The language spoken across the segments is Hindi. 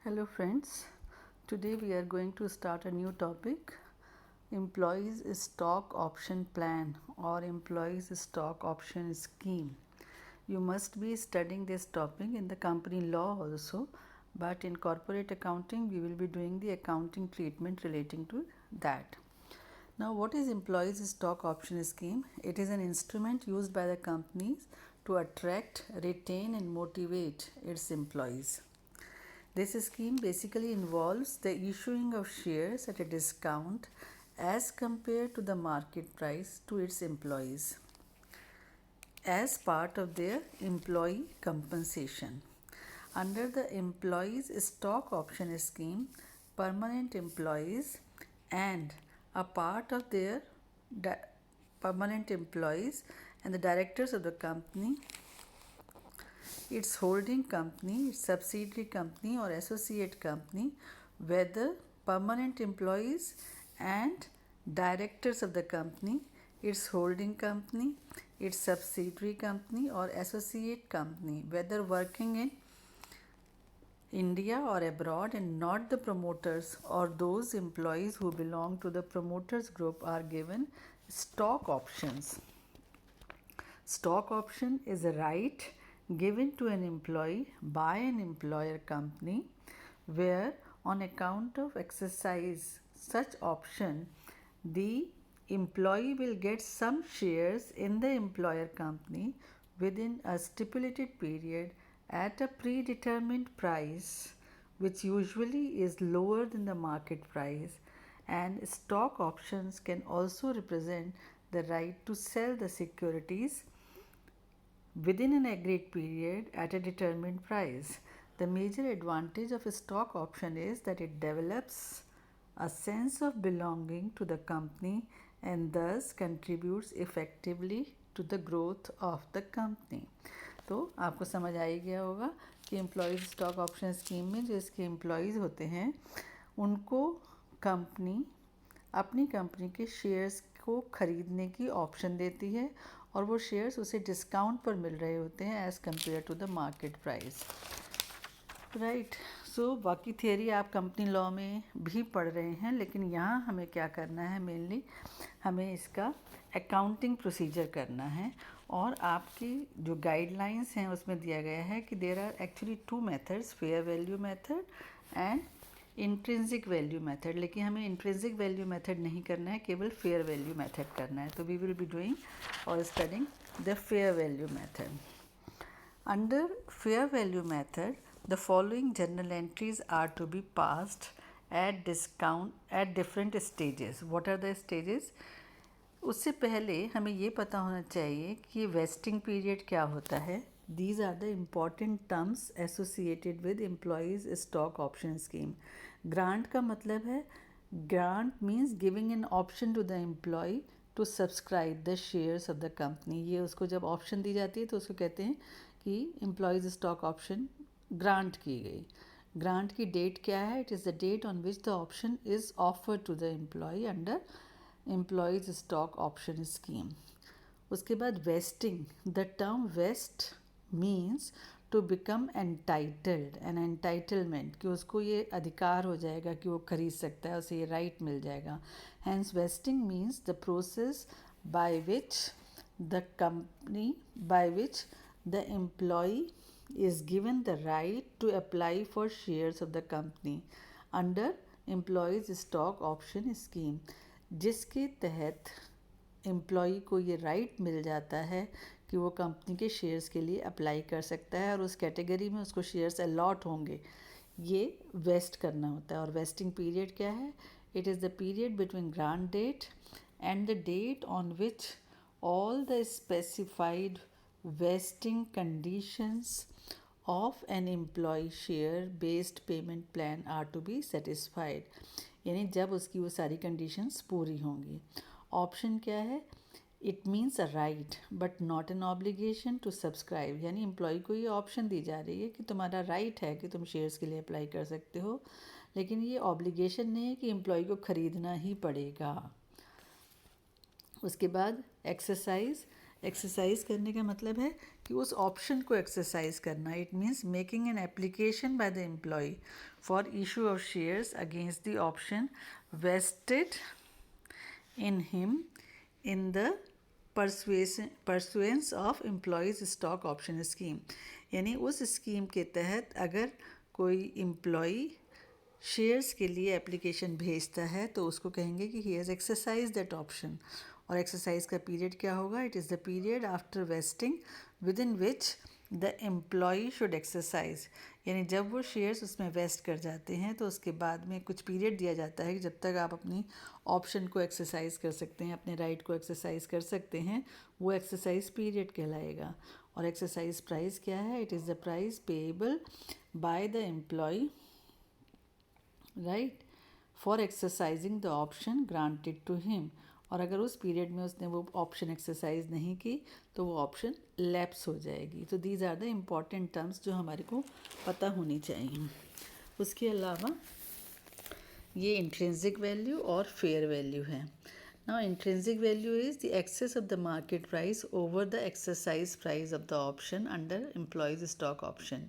Hello friends, today we are going to start a new topic, employees stock option plan or employees stock option scheme. You must be studying this topic in the company law also, but in corporate accounting we will be doing the accounting treatment relating to that. Now what is employees stock option scheme? It is an instrument used by the companies to attract, retain and motivate its employees. This scheme basically involves the issuing of shares at a discount as compared to the market price to its employees as part of their employee compensation. Under the employees stock option scheme, permanent employees and a part of their permanent employees and the directors of the company, its holding company, its subsidiary company or associate company, whether permanent employees and directors of the company, its holding company, its subsidiary company or associate company, whether working in India or abroad and not the promoters or those employees who belong to the promoters group are given stock options. Stock option is a right given to an employee by an employer company where on account of exercise such option the employee will get some shares in the employer company within a stipulated period at a predetermined price which usually is lower than the market price, and stock options can also represent the right to sell the securities within an agreed period at a determined price. The major advantage of a stock option is that it develops a sense of belonging to the company and thus contributes effectively to the growth of the company. तो आपको समझ आ ही गया होगा कि एम्प्लॉयज़ स्टॉक ऑप्शन स्कीम में जो इसके एम्प्लॉयज़ होते हैं उनको कंपनी अपनी कंपनी के शेयर्स को ख़रीदने की ऑप्शन देती है और वो शेयर्स उसे डिस्काउंट पर मिल रहे होते हैं as compare to the market price, right. So बाकी थियरी आप कंपनी लॉ में भी पढ़ रहे हैं, लेकिन यहाँ हमें क्या करना है, मेनली हमें इसका अकाउंटिंग प्रोसीजर करना है। और आपकी जो गाइडलाइंस हैं उसमें दिया गया है कि there are actually two methods, fair value method and intrinsic value method. लेकिन हमें इंट्रिंसिक वैल्यू मेथड नहीं करना है, केवल फेयर वैल्यू मेथड करना है। तो वी विल बी डूइंग और studying the fair value method. Under fair value method, the following journal entries are to be passed at discount at different stages. What are the stages? उससे पहले हमें ये पता होना चाहिए कि वेस्टिंग पीरियड क्या होता है. These are the important terms associated with employees stock option scheme. Grant का मतलब है, grant means giving an option to the employee to subscribe the shares of the company. ये उसको जब ऑप्शन दी जाती है तो उसको कहते हैं कि एम्प्लॉयज़ स्टॉक ऑप्शन ग्रांट की गई. ग्रांट की डेट क्या है? It is the date on which the option is offered to the employee under employees stock option scheme. उसके बाद vesting. The term vest means to become entitled, an entitlement, कि उसको ये अधिकार हो जाएगा कि वो खरीद सकता है, उसे ये राइट मिल जाएगा. Hence vesting means the process by which the company by which the employee is given the right to apply for shares of the company under employees stock option scheme, जिसके तहत एम्प्लॉई को ये राइट मिल जाता है कि वो कंपनी के शेयर्स के लिए अप्लाई कर सकता है और उस कैटेगरी में उसको शेयर्स अलॉट होंगे. ये वेस्ट करना होता है. और वेस्टिंग पीरियड क्या है? It is the period between grant date and the date on which all the specified vesting conditions of an employee share based payment plan are to be satisfied. यानी जब उसकी वो सारी conditions पूरी होंगी. ऑप्शन क्या है? It means a right but not an obligation to subscribe. यानी एम्प्लॉय को ये ऑप्शन दी जा रही है कि तुम्हारा राइट है कि तुम शेयर्स के लिए अप्लाई कर सकते हो, लेकिन ये ऑब्लिगेशन नहीं है कि एम्प्लॉय को ख़रीदना ही पड़ेगा. उसके बाद एक्सरसाइज. एक्सरसाइज करने का मतलब है कि उस ऑप्शन को एक्सरसाइज करना. It means making an application by the employee for issue of shares against the option vested in him in the pursuance of employees stock option scheme. यानी उस स्कीम के तहत अगर कोई एम्प्लॉय शेयर्स के लिए एप्लीकेशन भेजता है तो उसको कहेंगे कि he has exercise that option. और एक्सरसाइज का पीरियड क्या होगा? It is the period after vesting within which the employee should exercise. यानी जब वो शेयर्स उसमें वेस्ट कर जाते हैं तो उसके बाद में कुछ पीरियड दिया जाता है कि जब तक आप अपनी ऑप्शन को एक्सरसाइज कर सकते हैं, अपने राइट को एक्सरसाइज कर सकते हैं, वो एक्सरसाइज पीरियड कहलाएगा. और एक्सरसाइज प्राइस क्या है? It is the price payable by the employee, right, for exercising the option granted to him. और अगर उस पीरियड में उसने वो ऑप्शन एक्सरसाइज नहीं की तो वो ऑप्शन लैप्स हो जाएगी. तो these are the important terms जो हमारे को पता होनी चाहिए. उसके अलावा ये इंट्रिंसिक वैल्यू और फेयर वैल्यू है. Now intrinsic value is the excess of the market price over the exercise price of the option under employees stock option.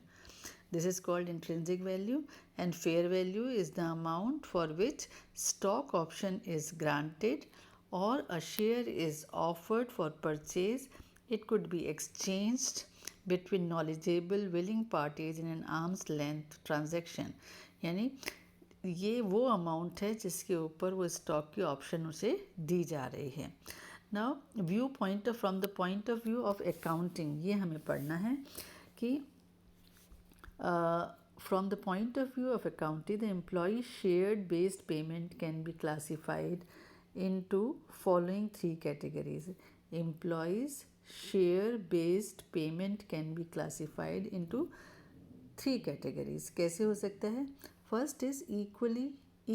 This is called intrinsic value, and fair value is the amount for which stock option is granted or a share is offered for purchase. It could be exchanged between knowledgeable willing parties in an arm's length transaction. यानी ये वो अमाउंट है जिसके ऊपर वो स्टॉक की ऑप्शन उसे दी जा रही है. Now view point from the point of view of accounting, ये हमें पढ़ना है कि from the point of view of accounting, the employee shared based payment can be classified into following three categories. Employees share based payment can be classified into three categories. कैसे हो सकता है? First is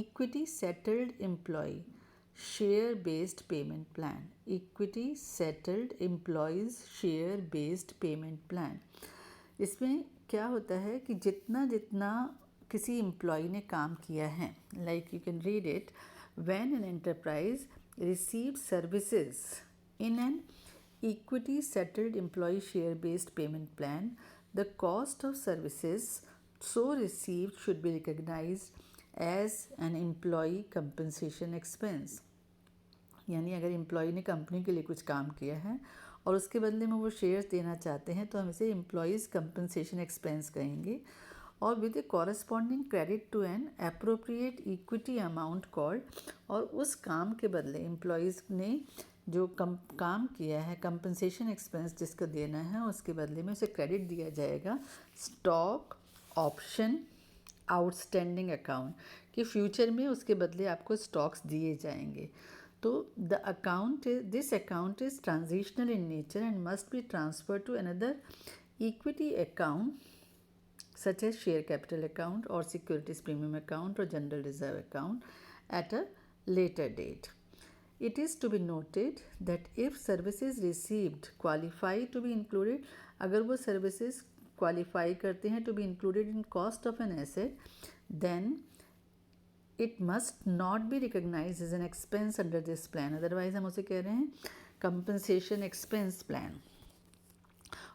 equity settled employee share based payment plan. Equity settled employees share based payment plan. इसमें क्या होता है कि जितना जितना किसी एम्प्लॉय ने काम किया है, like you can read it, when an enterprise receive services in an equity settled employee share based payment plan, the cost of services so received should be recognised as an employee compensation expense. यानी अगर एम्प्लॉय ने कंपनी के लिए कुछ काम किया है और उसके बदले में वो शेयर्स देना चाहते हैं तो हम इसे एम्प्लॉयज़ कंपनसेशन एक्सपेंस कहेंगे. और with a corresponding credit to an appropriate equity amount called. और उस काम के बदले एम्प्लॉयज़ ने जो काम किया है, कंपनसेशन एक्सपेंस जिसको देना है, उसके बदले में उसे क्रेडिट दिया जाएगा स्टॉक ऑप्शन आउटस्टैंडिंग अकाउंट, कि फ्यूचर में उसके बदले आपको स्टॉक्स दिए जाएंगे. तो this account is transitional in nature and must be transferred to another equity account such as share capital account or securities premium account or general reserve account at a later date. It is to be noted that if services received qualify to be included, अगर वो services qualify करते हैं to be included in cost of an asset, then it must not be recognized as an expense under this plan. Otherwise हम उसे कह रहे हैं compensation expense plan.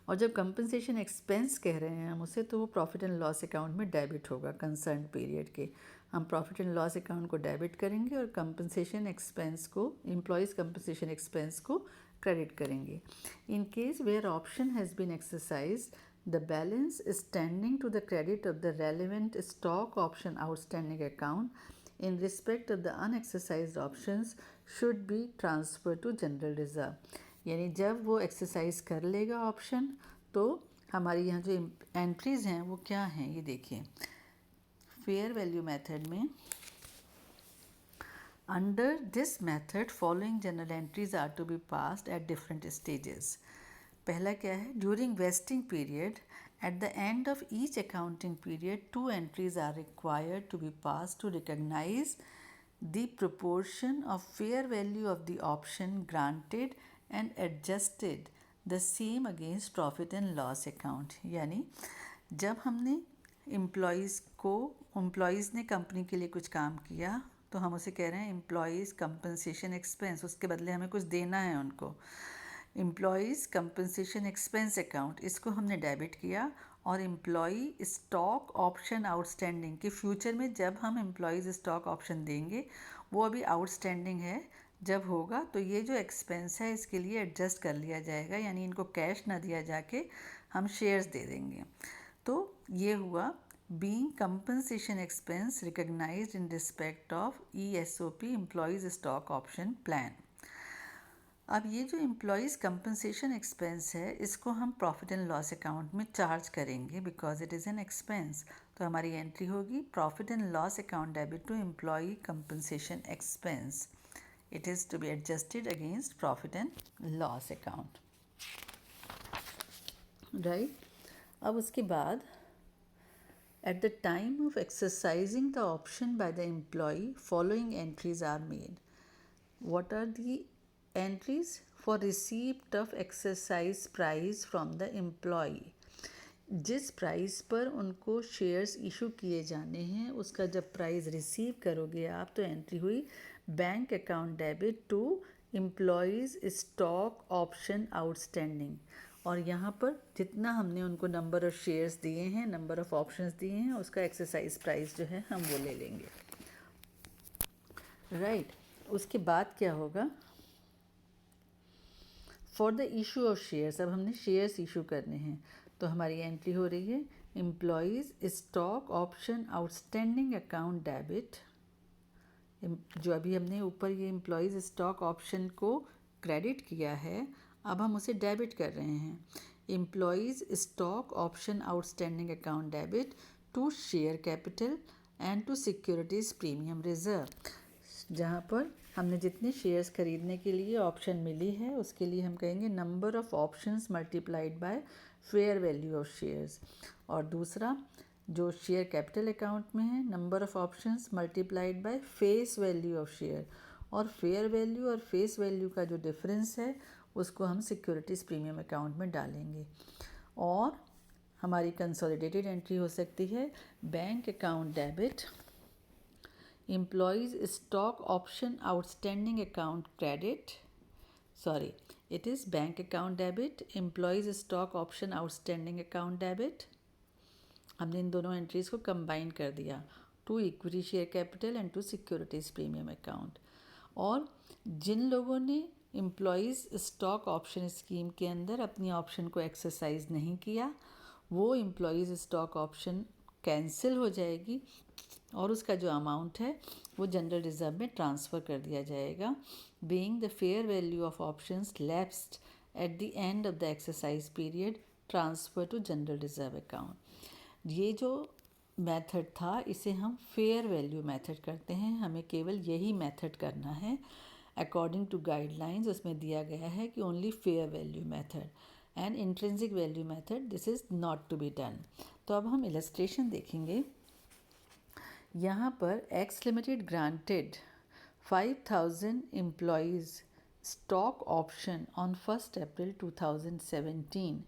और जब compensation expense कह रहे हैं हम उसे, तो वो प्रॉफिट एंड लॉस अकाउंट में डेबिट होगा कंसर्न पीरियड के. हम प्रॉफिट एंड लॉस अकाउंट को डेबिट करेंगे और कंपनसेशन एक्सपेंस को, एम्प्लॉयज़ कंपनसेशन एक्सपेंस को क्रेडिट करेंगे. In case where option has been exercise, the balance standing to the credit of the relevant stock option outstanding account in respect of the unexercised options should be transferred to general reserve. यानी जब वो एक्सरसाइज कर लेगा ऑप्शन तो हमारी यहाँ जो एंट्रीज़ हैं वो क्या हैं, ये देखिए. फेयर वैल्यू मेथड में, under this method following journal entries are to be passed at different stages. पहला क्या है? During vesting period, at the end of each accounting period, 2 entries are required to be passed to recognize the proportion of fair value of the option granted and adjusted the same against profit and loss account. यानी जब हमने एम्प्लॉयज़ ने कंपनी के लिए कुछ काम किया तो हम उसे कह रहे हैं एम्प्लॉयज़ कंपनसेशन एक्सपेंस, उसके बदले हमें कुछ देना है उनको. एम्प्लॉयज़ कंपनसेशन एक्सपेंस अकाउंट, इसको हमने डेबिट किया, और एम्प्लॉई स्टॉक ऑप्शन आउटस्टैंडिंग कि फ्यूचर में जब हम एम्प्लॉयज़ स्टॉक ऑप्शन देंगे वो अभी आउटस्टैंडिंग है, जब होगा तो ये जो एक्सपेंस है इसके लिए एडजस्ट कर लिया जाएगा, यानी इनको कैश ना दिया जाके हम शेयर्स दे देंगे। तो ये हुआ being compensation expense recognised in respect of ESOP employees stock option plan. अब ये जो एम्प्लॉयज़ कंपनसेशन एक्सपेंस है इसको हम प्रॉफिट एंड लॉस अकाउंट में चार्ज करेंगे because it is an expense. तो हमारी एंट्री होगी profit and loss account debit to employee compensation expense, it is to be adjusted against profit and loss account, right. अब उसके बाद at the time of exercising the option by the employee, following entries are made. What are the entries? For receipt of exercise price from the employee, जिस प्राइस पर उनको शेयर्स इशू किए जाने हैं उसका जब प्राइस रिसीव करोगे आप तो एंट्री हुई bank account debit to employees stock option outstanding, और यहाँ पर जितना हमने उनको नंबर ऑफ़ शेयर्स दिए हैं, नंबर ऑफ़ ऑप्शंस दिए हैं, उसका एक्सरसाइज प्राइस जो है हम वो ले लेंगे, राइट। उसके बाद क्या होगा, for the issue of shares, अब हमने शेयर्स इशू करने हैं तो हमारी एंट्री हो रही है employees stock option outstanding account debit, जो अभी हमने ऊपर ये एम्प्लॉयज़ स्टॉक ऑप्शन को क्रेडिट किया है अब हम उसे डेबिट कर रहे हैं, employees stock option outstanding account debit to share capital and to securities premium reserve, जहाँ पर हमने जितने शेयर्स खरीदने के लिए ऑप्शन मिली है उसके लिए हम कहेंगे number of options multiplied by fair value of shares, और दूसरा जो शेयर कैपिटल अकाउंट में है number of options multiplied by face value of share, और फेयर वैल्यू और फेस वैल्यू का जो डिफरेंस है उसको हम सिक्योरिटीज़ प्रीमियम अकाउंट में डालेंगे। और हमारी कंसोलिडेटेड एंट्री हो सकती है bank account debit employees stock option outstanding account credit, sorry it is bank account debit employees stock option outstanding account debit, हमने इन दोनों एंट्रीज़ को कंबाइन कर दिया to equity share capital and to securities premium account. और जिन लोगों ने एम्प्लॉयज़ स्टॉक ऑप्शन स्कीम के अंदर अपनी ऑप्शन को एक्सरसाइज नहीं किया वो एम्प्लॉयज़ स्टॉक ऑप्शन कैंसिल हो जाएगी और उसका जो अमाउंट है वो जनरल रिजर्व में ट्रांसफ़र कर दिया जाएगा, being the fair value of options lapsed at the end of the exercise period transfer to general reserve account. ये जो मेथड था इसे हम फेयर वैल्यू मेथड करते हैं, हमें केवल यही मेथड करना है अकॉर्डिंग टू गाइडलाइंस, उसमें दिया गया है कि only fair value method and intrinsic value method this is not to be done. तो अब हम इलस्ट्रेशन देखेंगे, यहाँ पर X limited granted 5000 employees stock option on 1 April 2017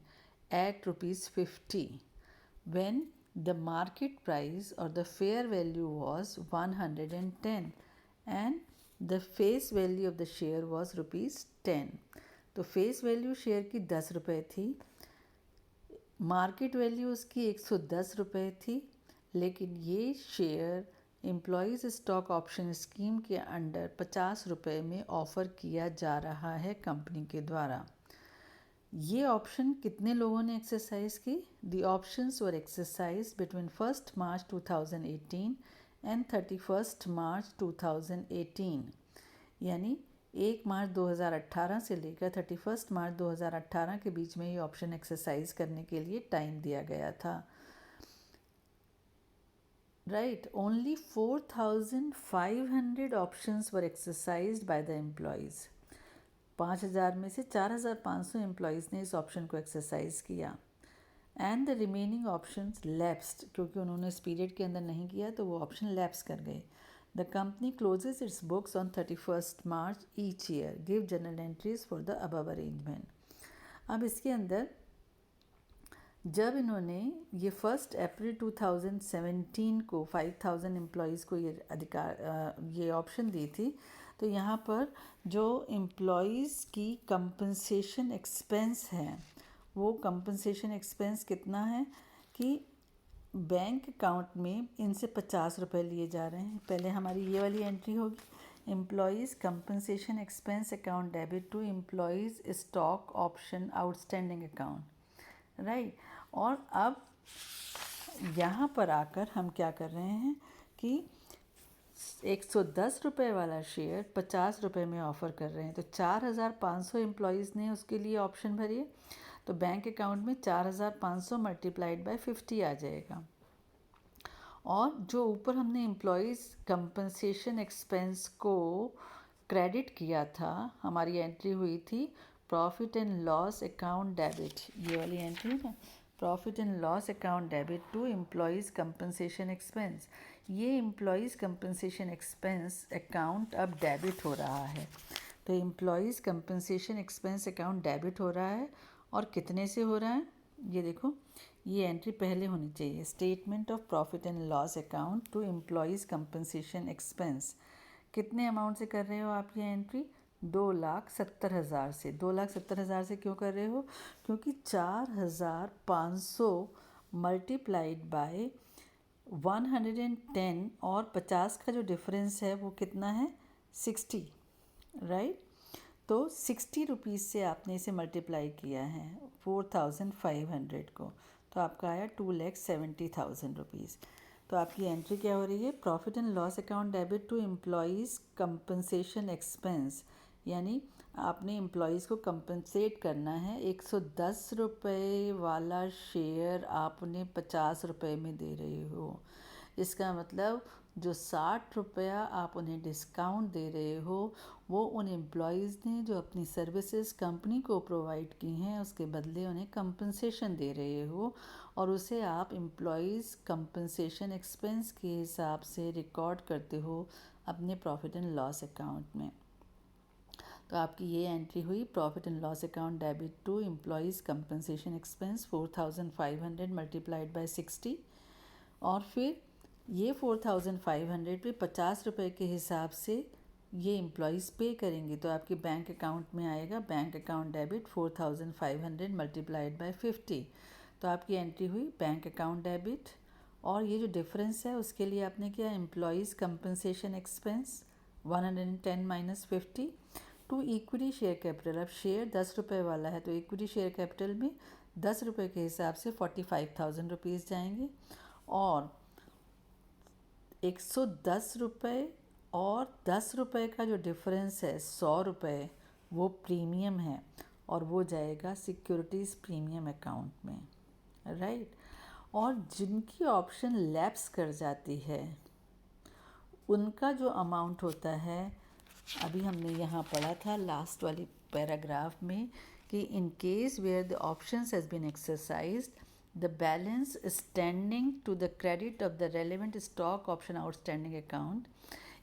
at ₹50 when the market price or the fair value was 110 and the face value of the share was ₹10। तो फेस वैल्यू शेयर की 10 रुपये थी, मार्केट वैल्यू उसकी 110 रुपये थी, लेकिन ये share employees stock option scheme के अंडर 50 रुपये में ऑफ़र किया जा रहा है कंपनी के द्वारा। ये ऑप्शन कितने लोगों ने एक्सरसाइज की? The options were exercise between 1 March 2018 and 31 March 2018, यानी 1 मार्च 2018 से लेकर 31 मार्च 2018 के बीच में ये ऑप्शन एक्सरसाइज करने के लिए टाइम दिया गया था, right. Only 4500 options were exercised by the employees, 5000 में से 4500 एम्प्लॉयज़ ने इस ऑप्शन को एक्सरसाइज किया, and the remaining options lapsed, क्योंकि उन्होंने इस पीरियड के अंदर नहीं किया तो वो ऑप्शन लैप्स कर गए। The company closes its books on 31 March each year, give journal entries for the above arrangement. अब इसके अंदर जब इन्होंने ये 1 April 2017 को 5000 एम्प्लॉयज़ को ये ऑप्शन दी थी तो यहाँ पर जो एम्प्लॉयज़ की कंपनसेशन एक्सपेंस है वो कंपनसेशन एक्सपेंस कितना है कि बैंक अकाउंट में इनसे 50 रुपये लिए जा रहे हैं। पहले हमारी ये वाली एंट्री होगी, employees compensation expense account debit to employees stock option outstanding account, right. और अब यहाँ पर आकर हम क्या कर रहे हैं कि 110 रुपये वाला शेयर 50 रुपये में ऑफ़र कर रहे हैं, तो 4,500 एम्प्लॉयज़ ने उसके लिए ऑप्शन भरी है, तो बैंक अकाउंट में 4,500 मल्टीप्लाइड बाय 50 आ जाएगा। और जो ऊपर हमने एम्प्लॉयज़ कंपनसेशन एक्सपेंस को क्रेडिट किया था, हमारी एंट्री हुई थी profit and loss account debit, ये वाली एंट्री है ना, profit and loss account debit to employees compensation expense. ये एम्प्लॉयज़ कंपनसेशन एक्सपेंस अकाउंट अब डेबिट हो रहा है, तो employees compensation expense account debit हो रहा है। और कितने से हो रहा है, ये देखो, ये एंट्री पहले होनी चाहिए, statement of profit and loss account to employees compensation expense. कितने अमाउंट से कर रहे हो आप ये एंट्री, 2,70,000 से। 2,70,000 से क्यों कर रहे हो, क्योंकि 4,500 मल्टीप्लाइड बाय 110 और 50 का जो डिफरेंस है वो कितना है, 60, राइट। तो 60 रुपीज़ से आपने इसे मल्टीप्लाई किया है 4,500 को, तो आपका आया 2,70,000 रुपीज़। तो आपकी एंट्री क्या हो रही है, profit and loss account debit to employees compensation expense, यानी आपने एम्प्लॉयज़ को कंपनसेट करना है। 110 रुपये वाला शेयर आपने 50 रुपये में दे रहे हो, इसका मतलब जो 60 रुपया आप उन्हें डिस्काउंट दे रहे हो वो उन एम्प्लॉयज़ ने जो अपनी सर्विसेज कंपनी को प्रोवाइड की हैं उसके बदले उन्हें कंपनसेशन दे रहे हो, और उसे आप एम्प्लॉयज़ कंपनसेशन एक्सपेंस के हिसाब से रिकॉर्ड करते हो अपने प्रॉफिट एंड लॉस अकाउंट में। तो आपकी ये एंट्री हुई profit and loss account debit to employees compensation expense 4,500 multiplied by 60, और फिर ये 4,500 पे 50 रुपये के हिसाब से ये एम्प्लॉयज़ पे करेंगे, तो आपके बैंक अकाउंट में आएगा bank account debit 4,500 multiplied bye 50, तो आपकी एंट्री हुई बैंक अकाउंट डेबिट। और ये जो डिफरेंस है उसके लिए आपने किया employees compensation expense 110 minus 50 to equity share capital. अब शेयर 10 रुपये वाला है तो इक्विटी शेयर कैपिटल में 10 रुपये के हिसाब से 45,000 रुपीज़ जाएंगे, और 110 रुपये और 10 रुपये का जो डिफरेंस है 100 रुपये, वो प्रीमियम है और वो जाएगा सिक्योरिटीज़ प्रीमियम अकाउंट में, राइट। और जिनकी ऑप्शन लैप्स कर जाती है उनका जो अमाउंट होता है, अभी हमने यहाँ पढ़ा था लास्ट वाली पैराग्राफ में कि in case where the options has been exercised the balance standing to the credit of the relevant stock option outstanding account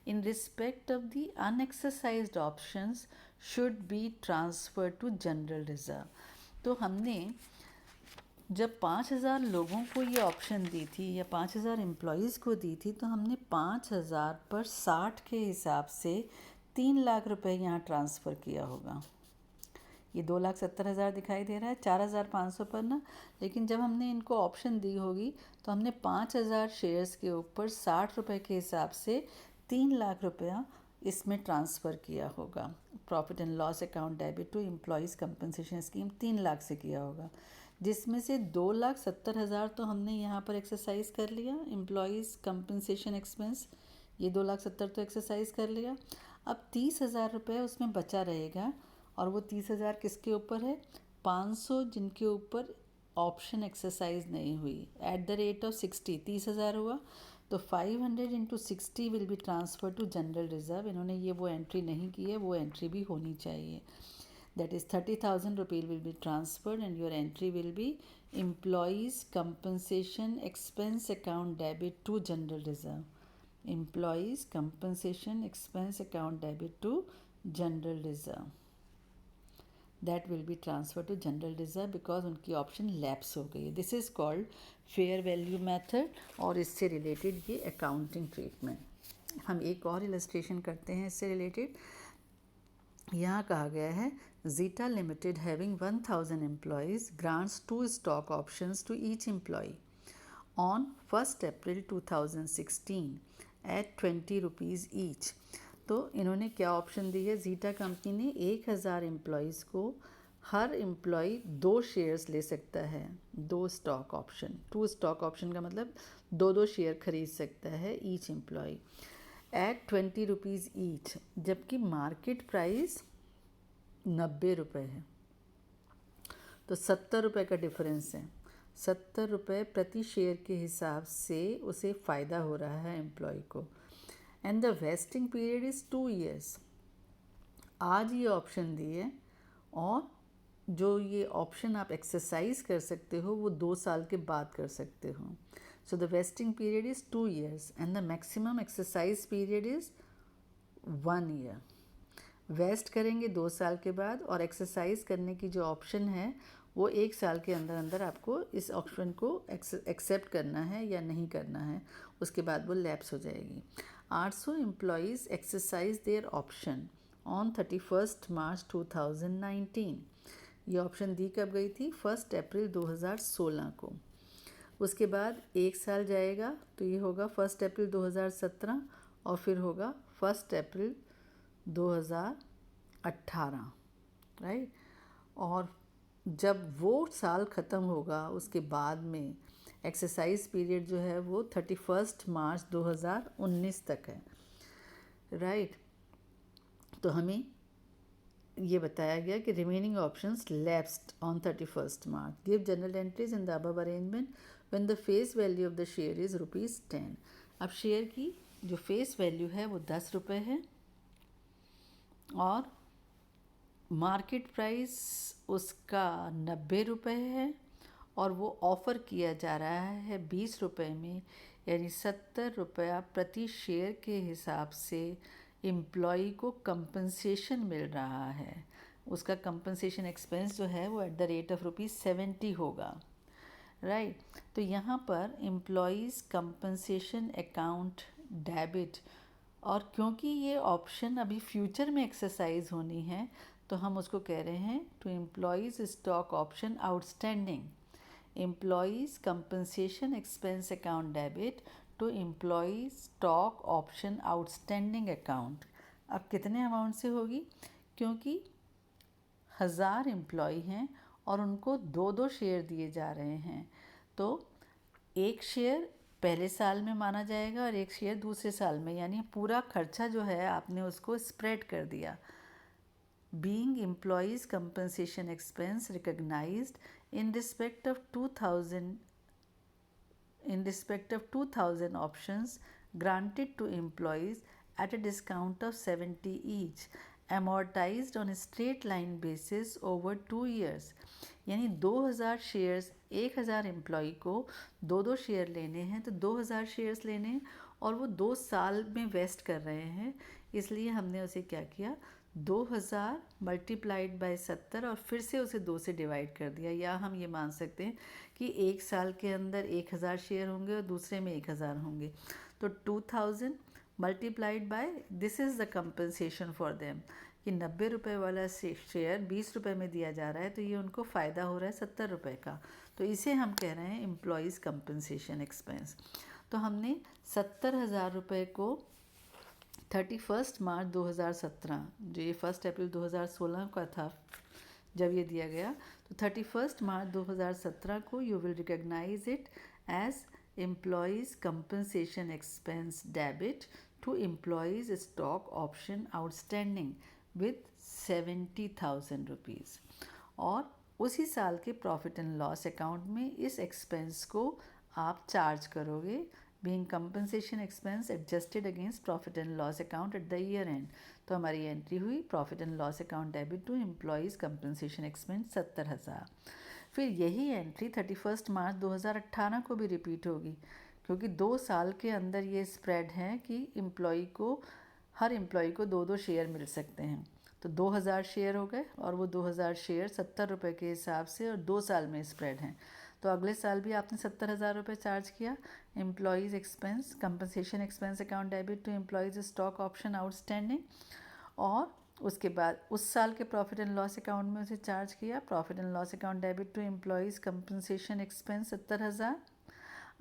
in respect of the unexercised options should be transferred to general reserve। तो हमने जब 5,000 लोगों को ये ऑप्शन दी थी या 5,000 एम्प्लॉयज़ को दी थी, तो हमने 5,000 पर 60 के हिसाब से 3 लाख रुपए यहाँ ट्रांसफ़र किया होगा। ये 2,70,000 दिखाई दे रहा है 4,500 पर ना, लेकिन जब हमने इनको ऑप्शन दी होगी तो हमने 5,000 शेयर्स के ऊपर 60 रुपये के हिसाब से 3 लाख रुपया इसमें ट्रांसफ़र किया होगा। Profit and loss account debit to employees compensation scheme 3 lakh से किया होगा, जिसमें से 2,70,000 तो हमने यहाँ पर एक्सरसाइज कर लिया एम्प्लॉयज़ कंपनसेशन एक्सपेंस, ये 2,70,000 तो एक्सरसाइज कर लिया। अब 30,000 रुपये उसमें बचा रहेगा, और वो 30,000 किसके ऊपर है, 500 जिनके ऊपर ऑप्शन एक्सरसाइज नहीं हुई एट द रेट ऑफ 60, 30,000 हुआ, तो 500 into 60 will be transfer to general reserve. इन्होंने ये वो एंट्री नहीं की है, वो एंट्री भी होनी चाहिए। दैट इज़ 30,000 रुपये will be transferred and your entry will be employees compensation expense account debit to general reserve, employees compensation expense account debit to general reserve, that will be transferred to general reserve because उनकी ऑप्शन लैप्स हो गई है। This is called fair value method और इससे रिलेटेड ये अकाउंटिंग ट्रीटमेंट। हम एक और इलस्ट्रेशन करते हैं इससे रिलेटेड। यहाँ कहा गया है Zeta Limited having 1000 employees grants 2 stock options to each employee on 1st April 2016 at 20 rupees each। तो इन्होंने क्या ऑप्शन दी है, जीटा कंपनी ने 1000 एम्प्लॉयज़ को हर एम्प्लॉय 2 शेयर्स ले सकता है, 2 स्टॉक ऑप्शन, 2 स्टॉक ऑप्शन का मतलब 2 शेयर खरीद सकता है each employee at 20 rupees each, जबकि मार्केट प्राइस 90 रुपये है। तो 70 रुपये का डिफरेंस है, 70 रुपये प्रति शेयर के हिसाब से उसे फ़ायदा हो रहा है एम्प्लॉय को। And the vesting period is 2 years. आज ये ऑप्शन दिए और जो ये ऑप्शन आप एक्सरसाइज कर सकते हो वो 2 साल के बाद कर सकते हो। So the vesting period is 2 years and the maximum exercise period is 1 year. Vest करेंगे 2 साल के बाद और एक्सरसाइज करने की जो ऑप्शन है वो 1 साल के अंदर अंदर आपको इस ऑप्शन को एक्सेप्ट करना है या नहीं करना है, उसके बाद वो लैप्स हो जाएगी। 800 employees exercise their option on 31 March 2019। ये ऑप्शन दी कब गई थी, 1 अप्रैल 2016 को। उसके बाद 1 साल जाएगा तो ये होगा 1 अप्रैल 2017 और फिर होगा 1 अप्रैल 2018, राइट। और जब वो साल ख़त्म होगा उसके बाद में एक्सरसाइज पीरियड जो है वो 31 मार्च 2019 तक है, राइट। तो हमें ये बताया गया कि remaining options lapsed on 31 March. Give journal entries in the above arrangement when the face value of the share is ₹10। अब शेयर की जो फेस वैल्यू है वो 10 रुपये है और मार्केट प्राइस उसका 90 रुपये है और वो ऑफ़र किया जा रहा है 20 रुपये में, यानी 70 रुपया प्रति शेयर के हिसाब से एम्प्लॉई को कंपनसेशन मिल रहा है। उसका कंपनसेशन एक्सपेंस जो है वो एट द रेट ऑफ ₹70 होगा, राइट। तो यहाँ पर एम्प्लॉयज़ कंपनसेशन अकाउंट डेबिट, और क्योंकि ये ऑप्शन अभी फ्यूचर में एक्सरसाइज होनी है तो हम उसको कह रहे हैं to employees stock option outstanding, employees compensation expense account debit to employees stock option outstanding account. अब कितने अमाउंट से होगी, क्योंकि 1000 एम्प्लॉय हैं और उनको 2 शेयर दिए जा रहे हैं, तो 1 शेयर पहले साल में माना जाएगा और 1 शेयर दूसरे साल में, यानी पूरा खर्चा जो है आपने उसको स्प्रेड कर दिया। Being employees compensation expense recognized in respect of 2000 options granted to employees at a discount of 70 each, amortized on a straight line basis over 2 years। यानी 2000 शेयर्स, 1000 एम्प्लॉय को 2 शेयर लेने हैं तो 2000 शेयर्स लेने हैं और वो 2 साल में वेस्ट कर रहे हैं, इसलिए हमने उसे क्या किया, 2000 मल्टीप्लाइड बाय 70 और फिर से उसे 2 से डिवाइड कर दिया। या हम ये मान सकते हैं कि 1 साल के अंदर 1000 शेयर होंगे और दूसरे में 1000 होंगे, तो 2000 multiplied by this is the compensation for them, कि 90 रुपये वाला शेयर 20 रुपये में दिया जा रहा है तो ये उनको फ़ायदा हो रहा है 70 रुपये का, तो इसे हम कह रहे हैं एम्प्लॉयज़ कंपनसेशन एक्सपेंस। तो हमने 70,000 रुपये को 31 मार्च 2017, जो ये 1 अप्रैल 2016 का था जब ये दिया गया, तो 31 मार्च 2017 को you will recognize it as employees compensation expense debit to employees stock option outstanding with 70,000 rupees, और उसी साल के प्रॉफिट एंड लॉस अकाउंट में इस एक्सपेंस को आप चार्ज करोगे, being compensation expense adjusted against profit and loss account at the year end। तो हमारी एंट्री हुई profit and loss account debit to employees compensation expense 70,000। फिर यही एंट्री 31 मार्च 2018 को भी रिपीट होगी, क्योंकि 2 साल के अंदर ये स्प्रेड है कि हर एम्प्लॉय को 2 शेयर मिल सकते हैं। तो 2000 शेयर हो गए और वो 2000 शेयर 70 रुपये के हिसाब से और 2 साल में स्प्रेड हैं, तो अगले साल भी आपने 70,000 रुपये चार्ज किया। Employees expense compensation expense account debit to employees stock option outstanding, और उसके बाद उस साल के प्रॉफिट एंड लॉस अकाउंट में उसे चार्ज किया। Profit and loss account debit to employees compensation expense 70,000।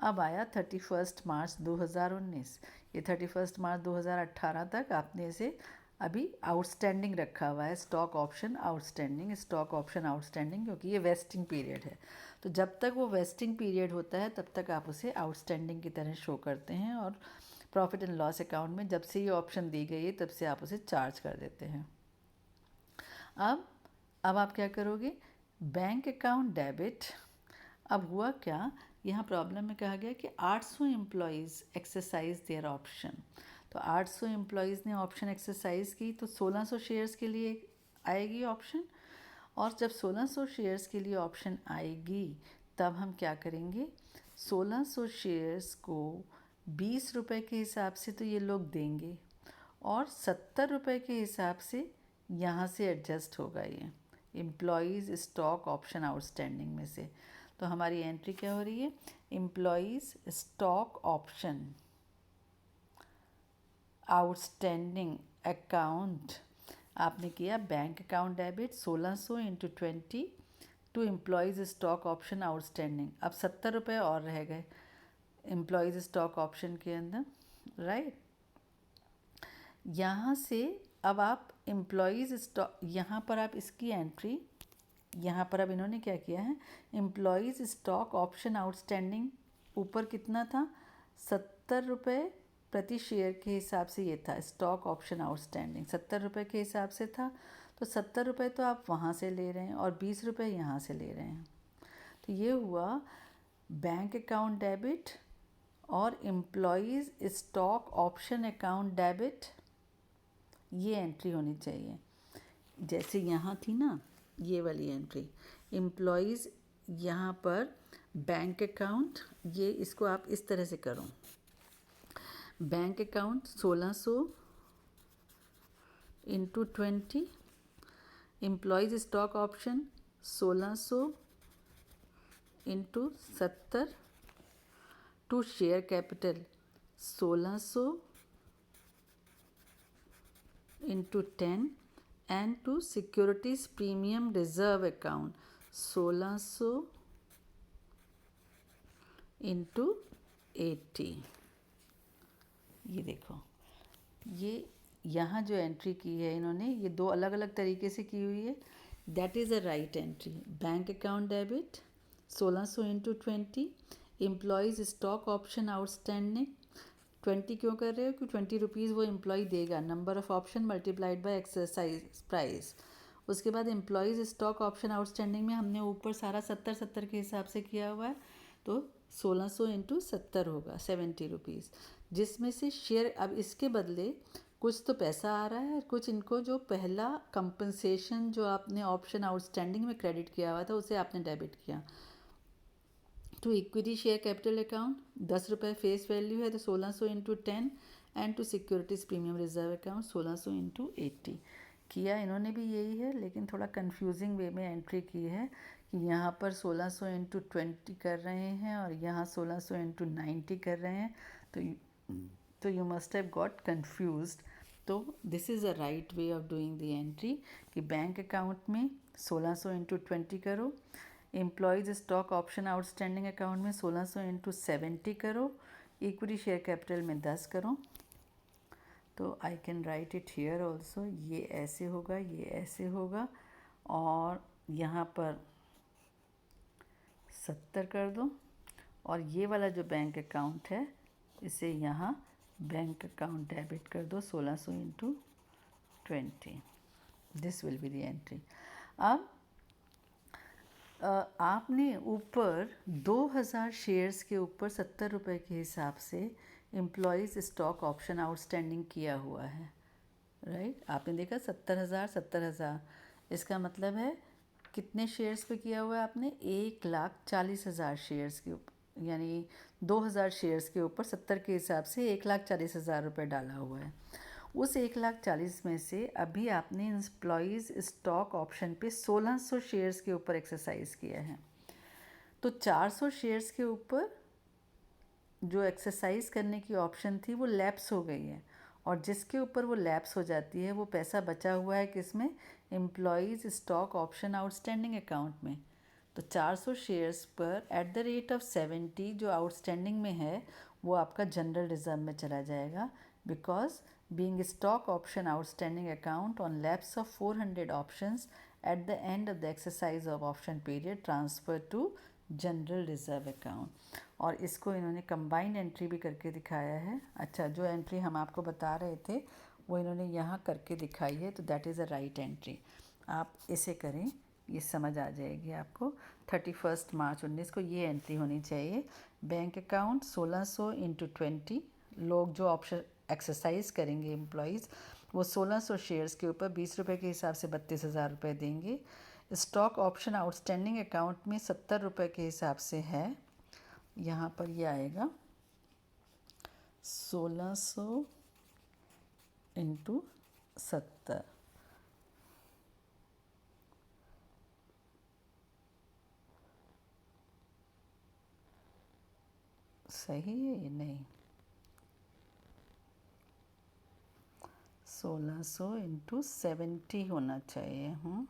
अब आया 31 मार्च 2019। ये 31 मार्च 2018 तक आपने इसे अभी आउटस्टैंडिंग रखा हुआ है, stock option outstanding, stock option outstanding, क्योंकि ये वेस्टिंग पीरियड है। तो जब तक वो वेस्टिंग पीरियड होता है तब तक आप उसे आउटस्टैंडिंग की तरह शो करते हैं, और प्रॉफिट एंड लॉस अकाउंट में जब से ये ऑप्शन दी गई है तब से आप उसे चार्ज कर देते हैं। अब आप क्या करोगे, बैंक अकाउंट डेबिट। अब हुआ क्या, यहाँ प्रॉब्लम में कहा गया कि 800 एम्प्लॉयज़ एक्सरसाइज देयर ऑप्शन। तो 800 एम्प्लॉयज़ ने ऑप्शन एक्सरसाइज की, तो 1600 शेयर्स के लिए आएगी ऑप्शन, और जब 1600 शेयर्स के लिए ऑप्शन आएगी तब हम क्या करेंगे, 1600 शेयर्स को 20 रुपये के हिसाब से तो ये लोग देंगे, और 70 रुपये के हिसाब से यहाँ से एडजस्ट होगा ये एम्प्लॉयज़ स्टॉक ऑप्शन आउटस्टैंडिंग में से। तो हमारी एंट्री क्या हो रही है, employees stock option outstanding account आपने किया bank account debit 1600 into 20 to employees stock option outstanding. अब 70 रुपये और रह गए एम्प्लॉयज़ स्टॉक ऑप्शन के अंदर, राइट। यहाँ से अब आप एम्प्लॉयज़ स्टॉक, यहाँ पर आप इसकी एंट्री, यहाँ पर अब इन्होंने क्या किया है, एम्प्लॉयज़ स्टॉक ऑप्शन आउटस्टैंडिंग ऊपर कितना था, 70 रुपये प्रति शेयर के हिसाब से ये था स्टॉक ऑप्शन आउटस्टैंडिंग, 70 रुपये के हिसाब से था। तो 70 रुपये तो आप वहाँ से ले रहे हैं और 20 रुपये यहाँ से ले रहे हैं। तो ये हुआ बैंक अकाउंट डेबिट और employees stock option account debit, ये एंट्री होनी चाहिए। जैसे यहाँ थी ना ये वाली एंट्री, एम्प्लॉयज़ यहाँ पर बैंक अकाउंट, ये इसको आप इस तरह से करो, bank account 1600 into 20, employees stock option 1600 into 70, to share capital 1600 into 10, and to securities premium reserve account 1600 into 80। ये देखो, ये यहाँ जो एंट्री की है इन्होंने, ये दो अलग अलग तरीके से की हुई है। That is a right entry. Bank account debit 1600 into 20, employees stock option outstanding 20 क्यों कर रहे हो, कि 20 रुपीज़ वो एम्प्लॉय देगा, number of option multiplied by exercise price. उसके बाद एम्प्लॉयज़ स्टॉक ऑप्शन आउटस्टैंडिंग में हमने ऊपर सारा 70 के हिसाब से किया हुआ है, तो 1600 इंटू 70 होगा 70 रुपीज़, जिसमें से शेयर, अब इसके बदले कुछ तो पैसा आ रहा है, कुछ इनको जो पहला कंपनसेशन जो आपने ऑप्शन आउटस्टैंडिंग में क्रेडिट किया हुआ था उसे आपने डेबिट किया। To equity share capital account 10 रुपये फेस वैल्यू है, तो 1600 into 10, and to securities premium reserve account 1600 into 80 किया। इन्होंने भी यही है, लेकिन थोड़ा कंफ्यूजिंग वे में एंट्री की है कि यहाँ पर 1600 इंटू 20 कर रहे हैं और यहाँ 1600 इंटू 90 कर रहे हैं, तो you must have got confused. तो this is a right way of doing the entry कि बैंक अकाउंट में 1600 इंटू 20 करो, employees stock option outstanding account में 1600 इंटू 70 करो, इक्विटी शेयर कैपिटल में 10 करो। तो I can write it here also, ये ऐसे होगा, ये ऐसे होगा, और यहाँ पर 70 कर दो, और ये वाला जो बैंक अकाउंट है इसे यहाँ बैंक अकाउंट डेबिट कर दो 1600 into 20। This will be the entry. अब आपने ऊपर 2000 शेयर्स के ऊपर 70 रुपये के हिसाब से एम्प्लॉयज़ स्टॉक ऑप्शन आउटस्टैंडिंग किया हुआ है, राइट। आपने देखा 70,000 70,000, इसका मतलब है कितने शेयर्स पे किया हुआ है आपने, 1,40,000 शेयर्स के ऊपर, यानी 2000 शेयर्स के ऊपर 70 के हिसाब से 1,40,000 रुपये डाला हुआ है। उस 1,40,000 में से अभी आपने एम्प्लॉयज़ स्टॉक ऑप्शन पे 1600 शेयर्स के ऊपर एक्सरसाइज किया है, तो 400 शेयर्स के ऊपर जो एक्सरसाइज करने की ऑप्शन थी वो लैप्स हो गई है, और जिसके ऊपर वो लैप्स हो जाती है वो पैसा बचा हुआ है किसमें, employees stock option outstanding account में। तो 400 शेयर्स पर एट द रेट ऑफ 70 जो आउटस्टैंडिंग में है वो आपका जनरल रिजर्व में चला जाएगा, because being stock option outstanding account on lapse of 400 options at the end of the exercise of option period transfer to general reserve account. और इसको इन्होंने कंबाइंड एंट्री भी करके दिखाया है। अच्छा, जो एंट्री हम आपको बता रहे थे वो इन्होंने यहाँ करके दिखाई है, तो that is a right entry. आप इसे करें, ये समझ आ जाएगी आपको। 31 मार्च 19 को ये एंट्री होनी चाहिए। बैंक अकाउंट 1600 इंटू 20, लोग जो ऑप्शन एक्सरसाइज करेंगे एम्प्लॉयज़ वो 1600 शेयर्स के ऊपर 20 रुपये के हिसाब से 32,000 रुपये देंगे। स्टॉक ऑप्शन आउटस्टैंडिंग अकाउंट में 70 रुपये के हिसाब से है, यहाँ पर ये आएगा 1600 इंटू 70। सही है ये? नहीं, 1600 इंटू 70 होना चाहिए। हाँ,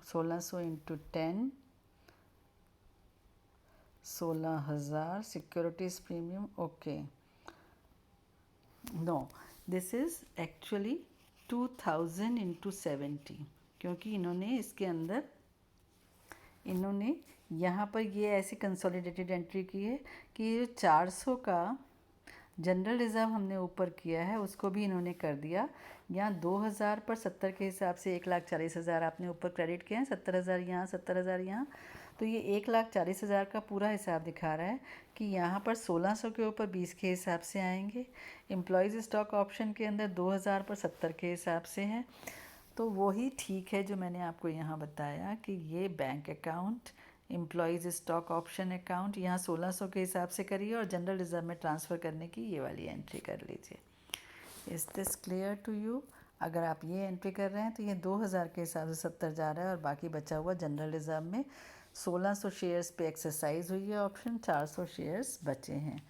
1600 into 10, 16,000 securities premium. Okay, no, this is actually 2000 into 70, क्योंकि इन्होंने इसके अंदर यहाँ पर ये ऐसी कंसोलिडेटेड एंट्री की है कि ये 400 का जनरल रिज़र्व हमने ऊपर किया है उसको भी इन्होंने कर दिया। यहाँ 2000 पर 70 के हिसाब से 1,40,000 आपने ऊपर क्रेडिट किया है, 70,000 यहाँ, 70,000 यहाँ, तो ये 1,40,000 का पूरा हिसाब दिखा रहा है कि यहाँ पर 1600 के ऊपर 20 के हिसाब से आएंगे। एम्प्लॉयज़ स्टॉक ऑप्शन के अंदर 2000 पर 70 के हिसाब से है। तो वही ठीक है जो मैंने आपको यहाँ बताया कि ये bank account, employees stock option account यहाँ 1600 के हिसाब से करिए और जनरल रिजर्व में ट्रांसफ़र करने की ये वाली एंट्री कर लीजिए। Is this clear to you? अगर आप ये एंट्री कर रहे हैं तो ये 2000 के हिसाब से 70 जा रहा है और बाकी बचा हुआ जनरल रिजर्व में 1600 शेयर्स पे एक्सरसाइज हुई है ऑप्शन, 400 शेयर्स बचे हैं।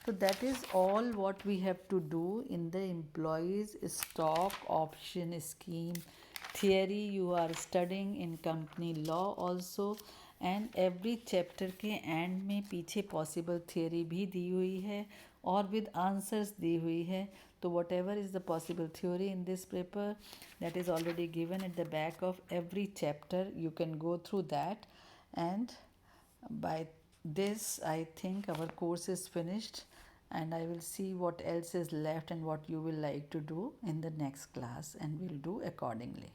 So that is all what we have to do in the employees stock option scheme theory. You are studying in company law also, and every chapter के end में पीछे possible theory भी दी हुई है और with answers दी हुई है। तो whatever is the possible theory in this paper, that is already given at the back of every chapter. You can go through that, and by this I think our course is finished, and I will see what else is left and what you will like to do in the next class, and we'll do accordingly.